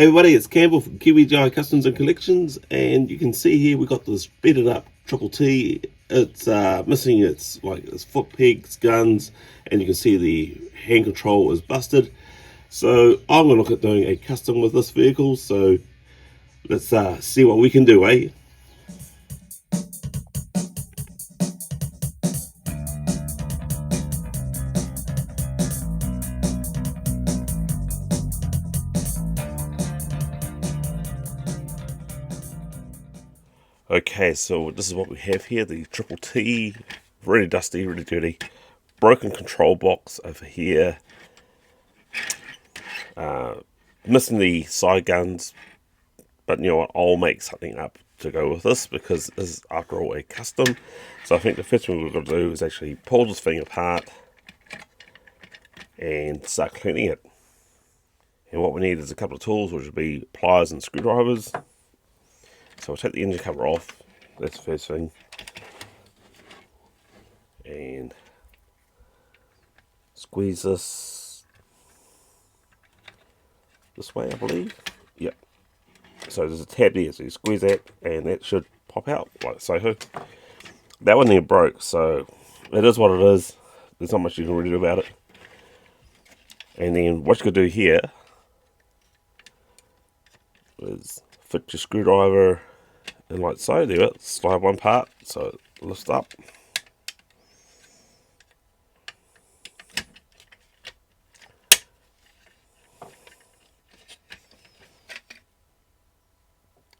Hey everybody, it's Campbell from QBGI Customs and Collections, and you can see here we got this bedded up Triple T. It's missing its foot pegs, guns, and you can see the hand control is busted. So I'm going to look at doing a custom with this vehicle. So let's see what we can do, eh? Okay, so this is what we have here, the Triple T, really dusty, really dirty, broken control box over here, missing the side guns, but you know what, I'll make something up to go with this because this is after all a custom. So I think the first thing we've got to do is actually pull this thing apart and start cleaning it. And what we need is a couple of tools, which would be pliers and screwdrivers. So we'll take the engine cover off, that's the first thing. And squeeze this way, I believe. Yep. So there's a tab there, so you squeeze that and that should pop out, like so. That one there broke, so it is what it is. There's not much you can really do about it. And then what you could do here is fit your screwdriver and like so, there it, slide one part so it lifts up.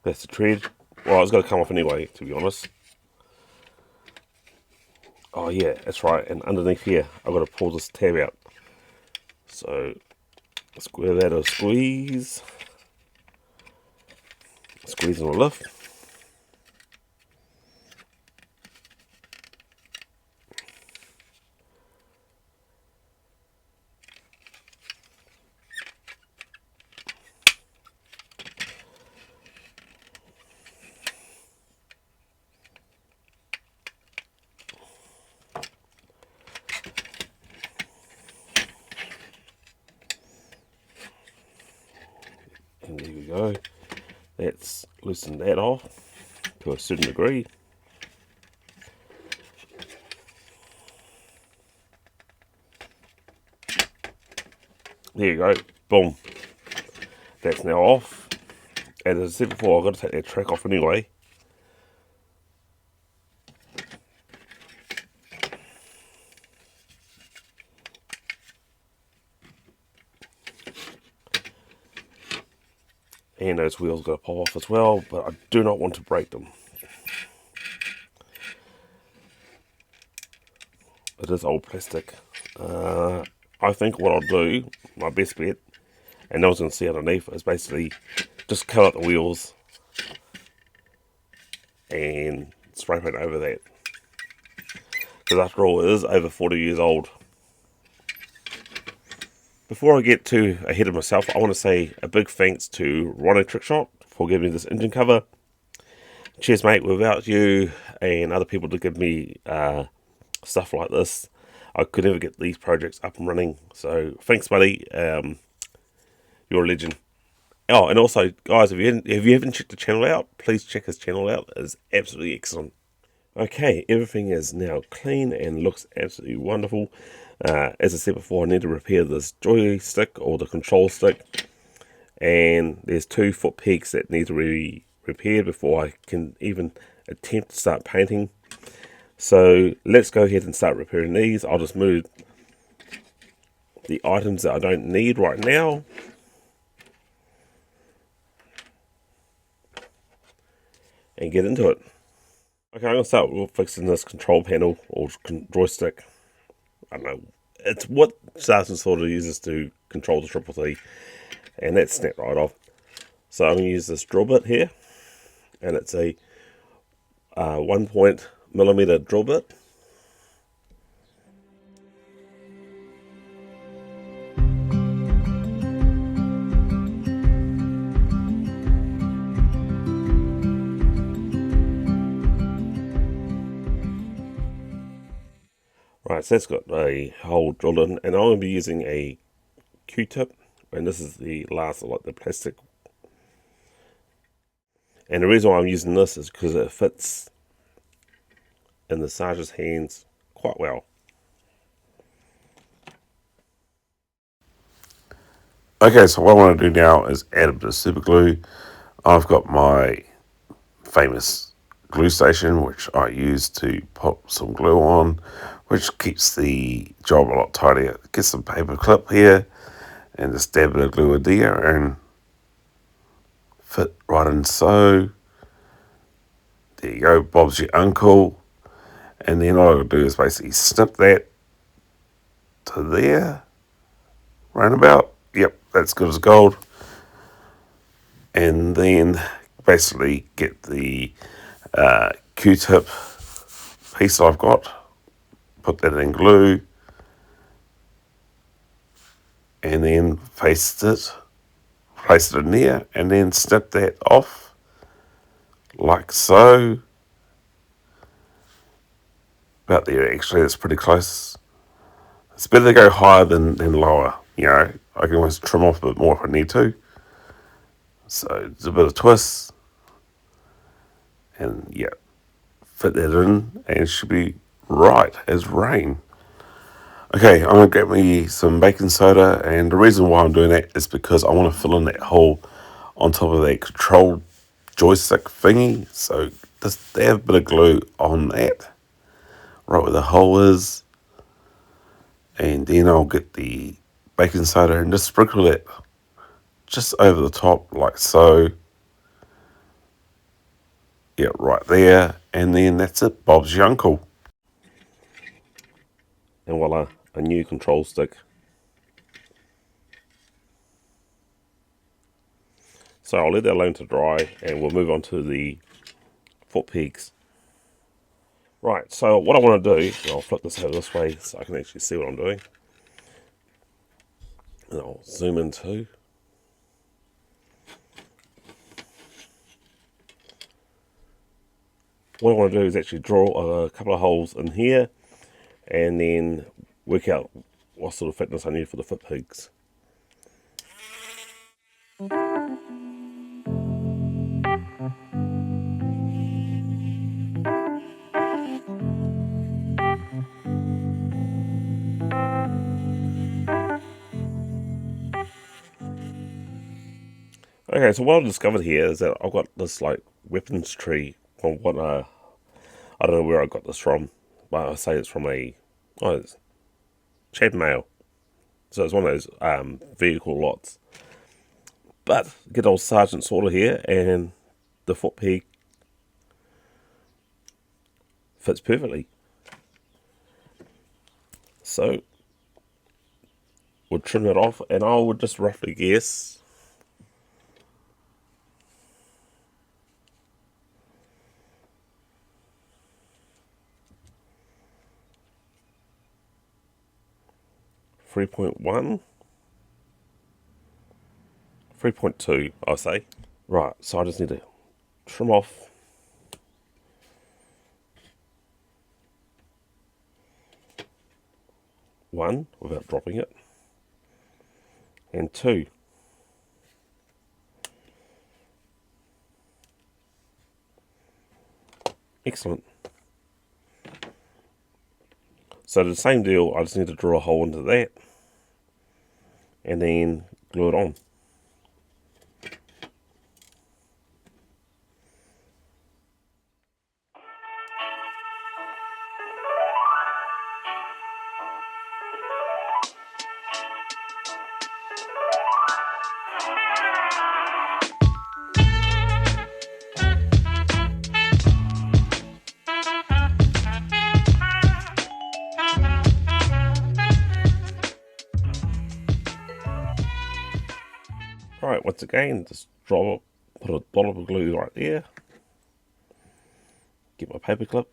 That's the tread. Well, it's got to come off anyway, to be honest. Oh yeah, that's right, and underneath here I've got to pull this tab out. So square that a squeeze. Squeeze and a lift. And there we go. That's loosened that off to a certain degree. There you go. Boom. That's now off. And as I said before, I've got to take that track off anyway. And those wheels got to pop off as well, but I do not want to break them. It is old plastic. I think what I'll do, my best bet, and no one's going to see underneath, is basically just cut out the wheels and spray paint over that. Because after all, it is over 40 years old. Before I get too ahead of myself, I want to say a big thanks to Ronnie Trickshot for giving me this engine cover. Cheers, mate. Without you and other people to give me stuff like this, I could never get these projects up and running. So thanks, buddy. You're a legend. Oh, and also, guys, if you haven't checked the channel out, please check his channel out. It's absolutely excellent. Okay, everything is now clean and looks absolutely wonderful. As I said before, I need to repair this joystick or the control stick. And there's 2 foot pegs that need to be repaired before I can even attempt to start painting. So let's go ahead and start repairing these. I'll just move the items that I don't need right now. And get into it. Okay, I'm going to start with fixing this control panel or joystick. I don't know. It's what Sgt Slaughter uses to control the Triple T. And that's snapped right off. So I'm going to use this drill bit here. And it's a 1.0mm drill bit. Right, so that's got a hole drilled in, and I'm going to be using a Q-tip, and this is the last of like the plastic And the reason why I'm using this is because it fits in the sergeant's hands quite well. Okay, so what I want to do now is add a bit of super glue. I've got my famous glue station, which I use to pop some glue on, which keeps the job a lot tidier. Get some paper clip here and just dab a bit of glue in there and fit right in so. There you go, Bob's your uncle. And then all I'll do is basically snip that to there, roundabout. Yep, that's good as gold. And then basically get the Q-tip piece I've got, put that in glue, and then paste it, place it in there, and then snip that off, like so. About there, actually, it's pretty close. It's better to go higher than lower, you know. I can always trim off a bit more if I need to. So, it's a bit of twist, and yeah, fit that in, and it should be right as rain. Okay, I'm going to get me some baking soda, and the reason why I'm doing that is because I want to fill in that hole on top of that control joystick thingy. So just dab a bit of glue on that, right where the hole is, and then I'll get the baking soda and just sprinkle it just over the top like so. Yeah, right there, and then that's it. Bob's your uncle. And voila, a new control stick. So I'll let that alone to dry, and we'll move on to the foot pegs. Right, so what I want to do, I'll flip this over this way so I can actually see what I'm doing. And I'll zoom in too. What I want to do is actually draw a couple of holes in here and then work out what sort of thickness I need for the foot pegs. Okay, so what I've discovered here is that I've got this like weapons tree from what I don't know where I got this from, but I say it's from it's chainmail. So it's one of those vehicle lots. But get old Sgt Slaughter here, and the foot peg fits perfectly. So we'll trim it off, and I would just roughly guess 3.1, 3.2, I'll say. Right, so I just need to trim off one without dropping it, and two. Excellent. So the same deal, I just need to draw a hole into that and then glue it on. Right, once again, just put a dollop of glue right there. Get my paper clip.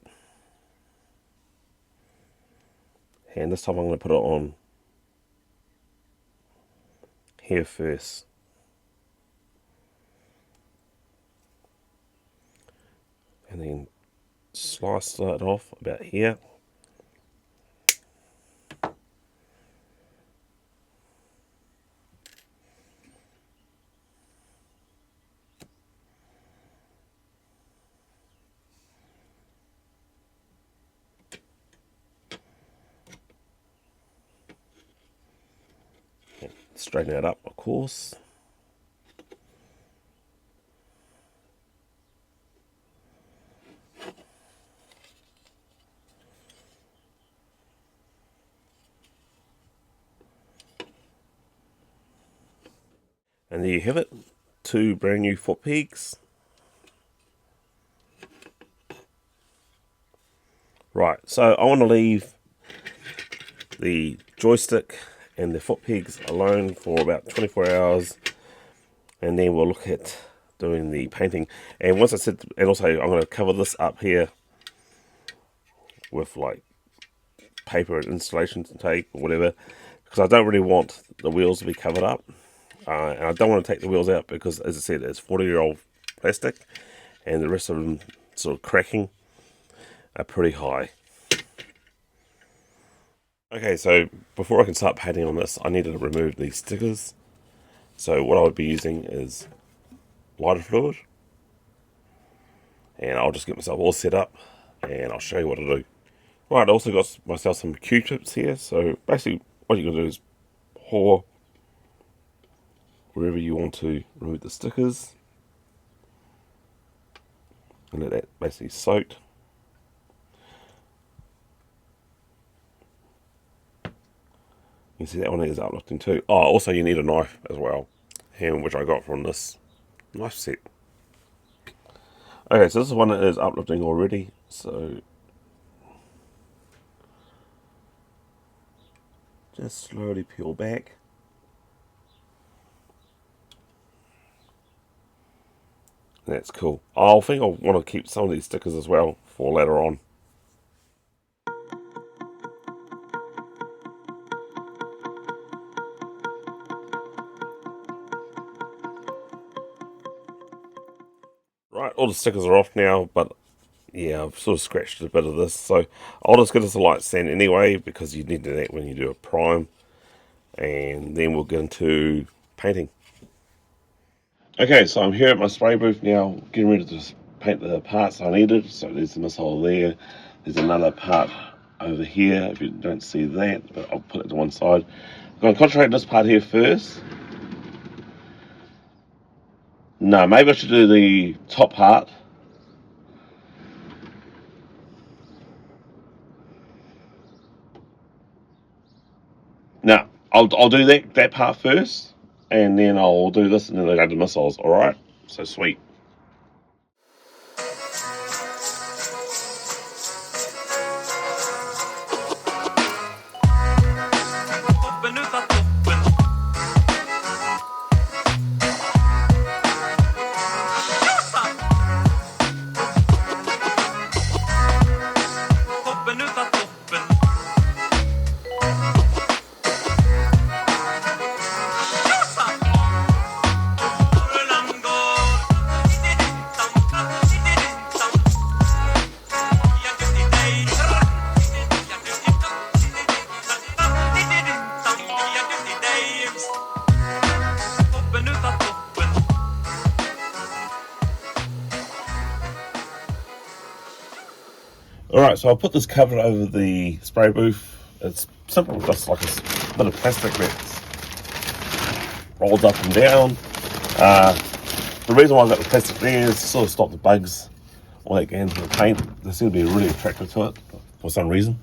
And this time I'm going to put it on here first. And then slice that off about here. Straighten that up, of course. And there you have it, 2 brand new foot pegs. Right, so I want to leave the joystick and the foot pegs alone for about 24 hours, and then we'll look at doing the painting. And once I said, and also I'm going to cover this up here with like paper and installation tape or whatever, because I don't really want the wheels to be covered up. And I don't want to take the wheels out because, as I said, it's 40-year-old plastic, and the rest of them sort of cracking are pretty high. Okay, so before I can start painting on this, I needed to remove these stickers. So what I would be using is lighter fluid, and I'll just get myself all set up, and I'll show you what to do. Right, I also got myself some Q-tips here. So basically, what you're going to do is pour wherever you want to remove the stickers, and let that basically soak. You can see that one is uplifting too. Oh, also you need a knife as well, and which I got from this knife set. Okay, so this is one that is uplifting already. So just slowly peel back. That's cool. I think I'll want to keep some of these stickers as well for later on. Right, all the stickers are off now, but yeah, I've sort of scratched a bit of this, so I'll just give this a light sand anyway, because you need to do that when you do a prime, and then we'll get into painting. Okay, so I'm here at my spray booth now, getting ready to paint the parts I needed. So there's the missile there, there's another part over here, if you don't see that, but I'll put it to one side. I'm going to concentrate on this part here first. No, maybe I should do the top part. No, I'll do that part first, and then I'll do this, and then I'll go to missiles. All right, so sweet. Alright, so I'll put this cover over the spray booth. It's simple, just like a bit of plastic that rolls up and down. The reason why I've got the plastic there is to sort of stop the bugs or that get into the paint. They seem to be really attracted to it for some reason.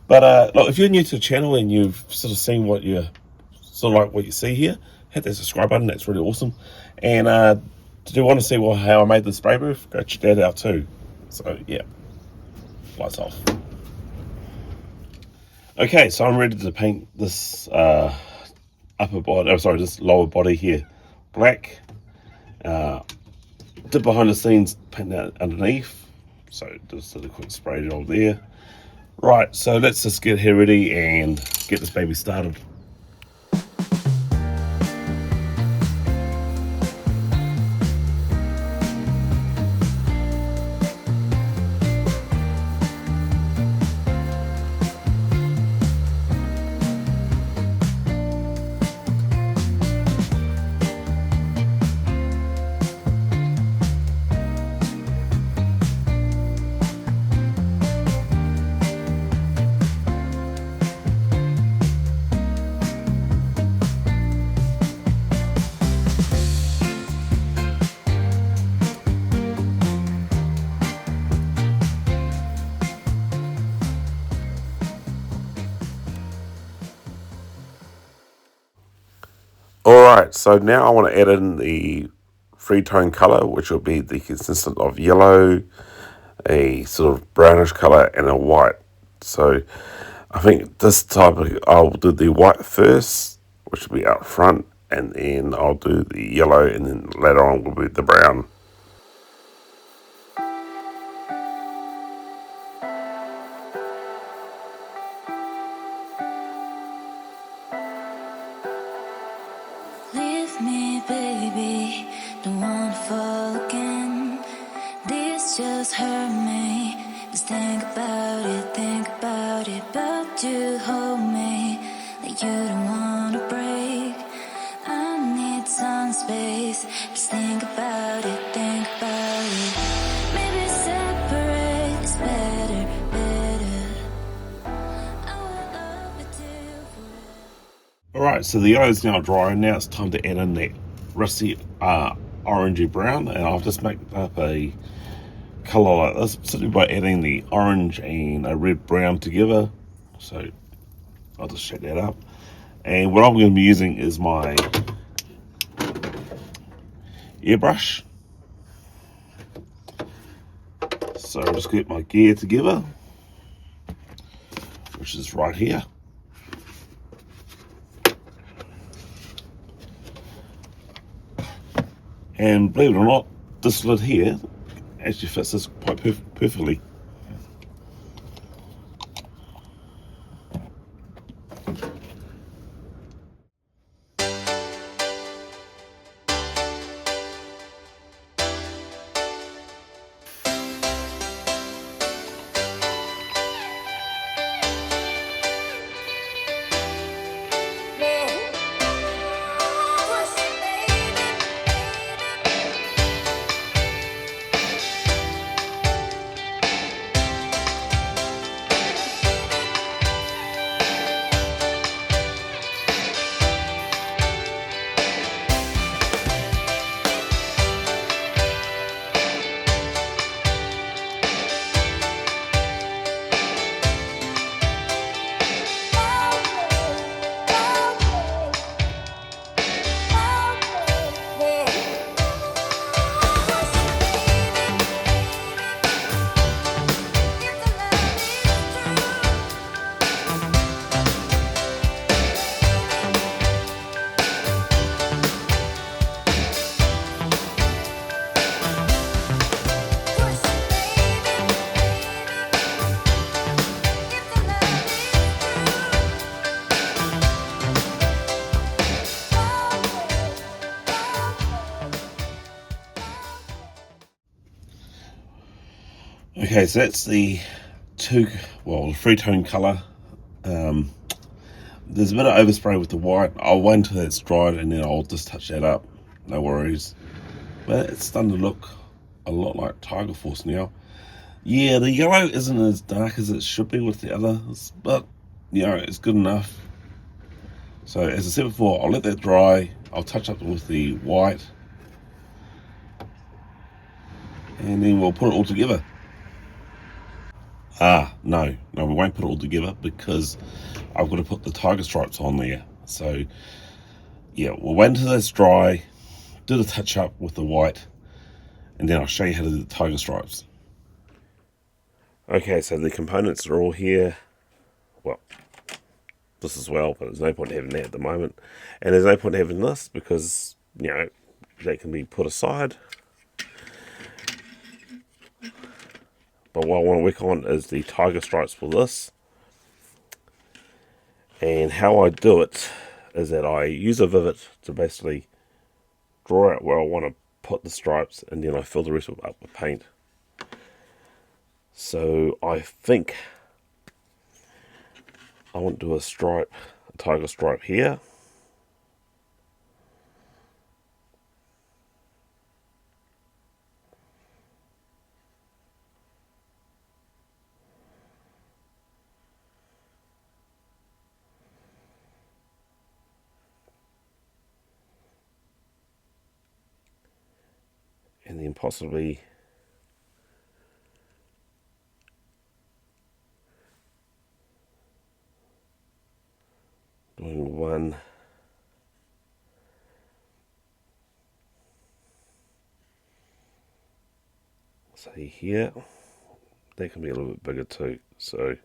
But look, if you're new to the channel and you've sort of seen what you sort of like what you see here, hit that subscribe button. That's really awesome. And do you want to see how I made the spray booth? Go check that out too. So yeah. Lights off. Okay, so I'm ready to paint this upper body, this lower body here black. Did behind the scenes paint that underneath, so just a quick spray job there. Right, so let's just get here ready and get this baby started. Alright, so now I want to add in the free tone color, which will be the consistent of yellow, a sort of brownish color, and a white. So I think this type of, I'll do the white first, which will be out front, and then I'll do the yellow, and then later on will be the brown. Leave me, baby, don't wanna fall again. This just hurt me. Just think about it, but you hold me like you don't wanna break. I need some space. Just think about it, Maybe separate is better, I will love it till forever. Alright, so the yellow is now dry, and now it's time to add in that rusty orangey brown, and I've just made up a colour like this simply by adding the orange and a red brown together. So I'll just shake that up, and what I'm going to be using is my airbrush. So I'll just get my gear together, which is right here. And believe it or not, this lid here actually fits this quite perfectly. Okay, so that's the free tone colour. There's a bit of overspray with the white. I'll wait until it's dried and then I'll just touch that up. No worries. But it's starting to look a lot like Tiger Force now. Yeah, the yellow isn't as dark as it should be with the others, but you know, it's good enough. So as I said before, I'll let that dry. I'll touch up with the white, and then we'll put it all together. No, we won't put it all together because I've got to put the tiger stripes on there. So yeah, we'll wait until that's dry, do the touch up with the white, and then I'll show you how to do the tiger stripes. Okay, so the components are all here. Well, this as well, but there's no point having that at the moment. And there's no point having this because, you know, that can be put aside. But what I want to work on is the tiger stripes for this. And how I do it is that I use a Vivid to basically draw out where I want to put the stripes, and then I fill the rest of it up with paint. So I think I want to do a tiger stripe here. And then possibly doing one say here, that can be a little bit bigger too. So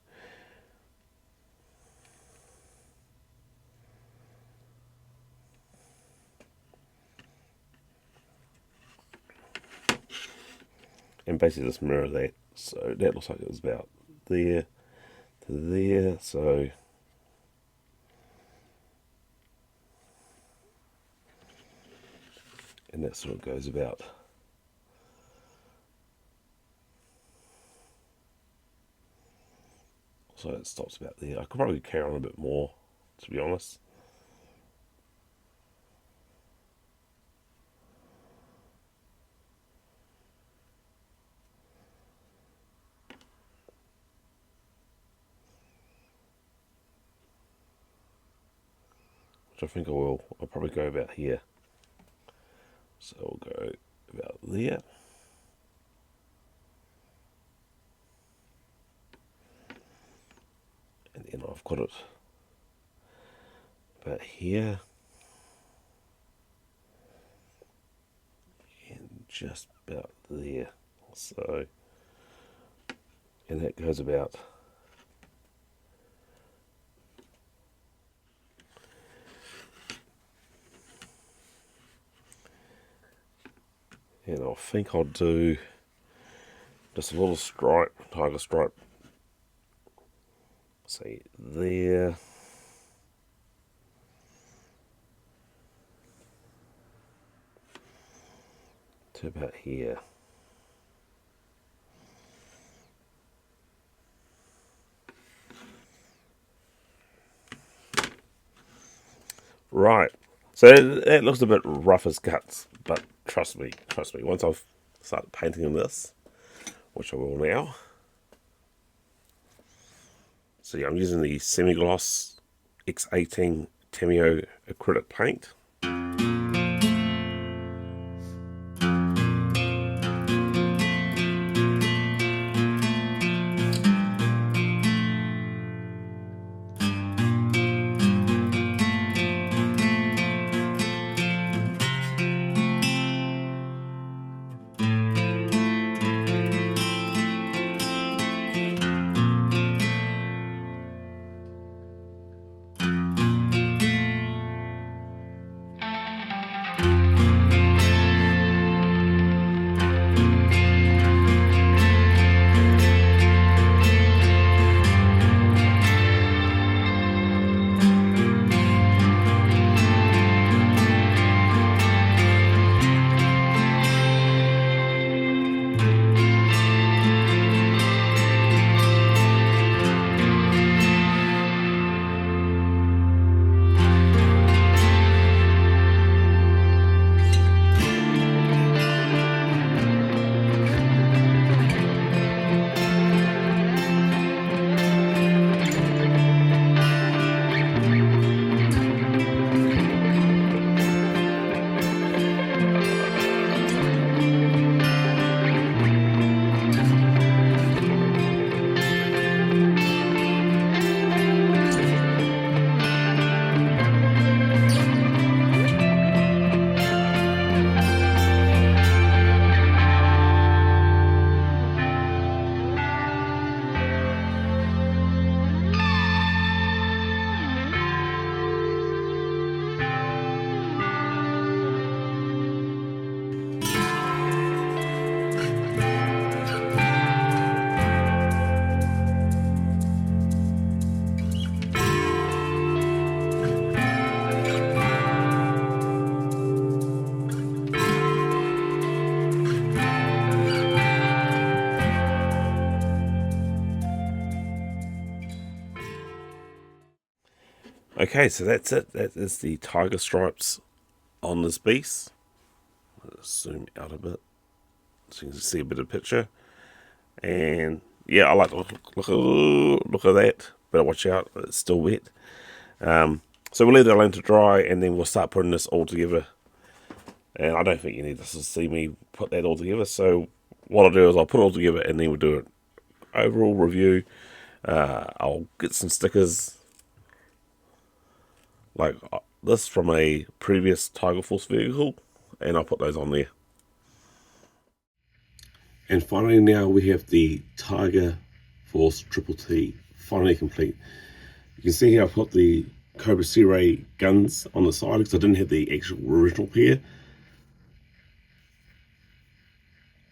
and basically just mirror that. So that looks like it was about there to there. So and that sort of goes about so it stops about there. I could probably carry on a bit more, to be honest. Which I think I will. I'll probably go about here. So we'll go about there. And then I've got it about here. And just about there. So, and that goes about and I think I'll do just a little stripe, tiger stripe, say there, to about here. Right, so that looks a bit rough as guts, but trust me, once I've started painting on this, which I will now. So yeah, I'm using the semi-gloss X18 Tamio acrylic paint. Okay, so that's it. That is the tiger stripes on this beast. Let's zoom out a bit so you can see a bit of picture. And yeah, I like to look at that, but watch out, it's still wet. So we'll leave that alone to dry, and then we'll start putting this all together. And I don't think you need to see me put that all together. So what I'll do is I'll put it all together, and then we'll do an overall review. I'll get some stickers like this from a previous Tiger Force vehicle, and I'll put those on there. And finally now we have the Tiger Force Triple T finally complete. You can see here I've put the Cobra Sea Ray guns on the side because I didn't have the actual original pair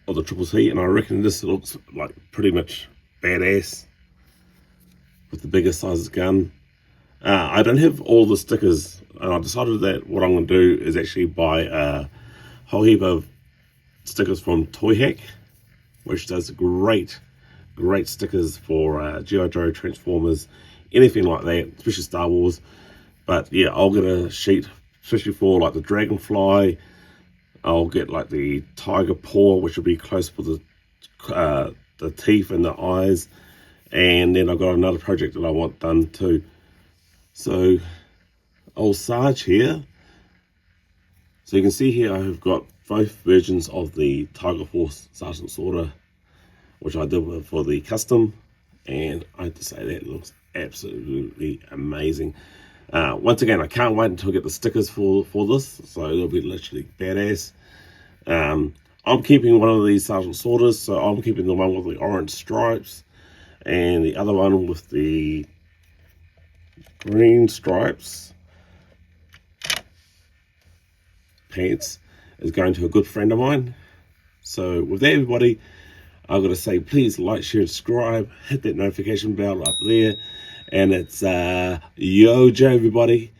of the Triple T, and I reckon this looks like pretty much badass with the bigger sizes gun. I don't have all the stickers, and I decided that what I'm going to do is actually buy a whole heap of stickers from Toy Hack, which does great stickers for G.I. Joe, Transformers, anything like that, especially Star Wars. But yeah, I'll get a sheet, especially for like the Dragonfly. I'll get like the Tiger Paw, which will be close for the teeth and the eyes. And then I've got another project that I want done too. So, old Sarge here. So you can see here I have got both versions of the Tiger Force Sgt Slaughter, which I did for the custom, and I have to say that looks absolutely amazing. Once again, I can't wait until I get the stickers for this, so it'll be literally badass. I'm keeping one of these Sgt Slaughters, so I'm keeping the one with the orange stripes, and the other one with the green stripes pants is going to a good friend of mine. So with that, everybody, I've got to say, please like, share, and subscribe. Hit that notification bell up there. And it's Yo Joe, everybody.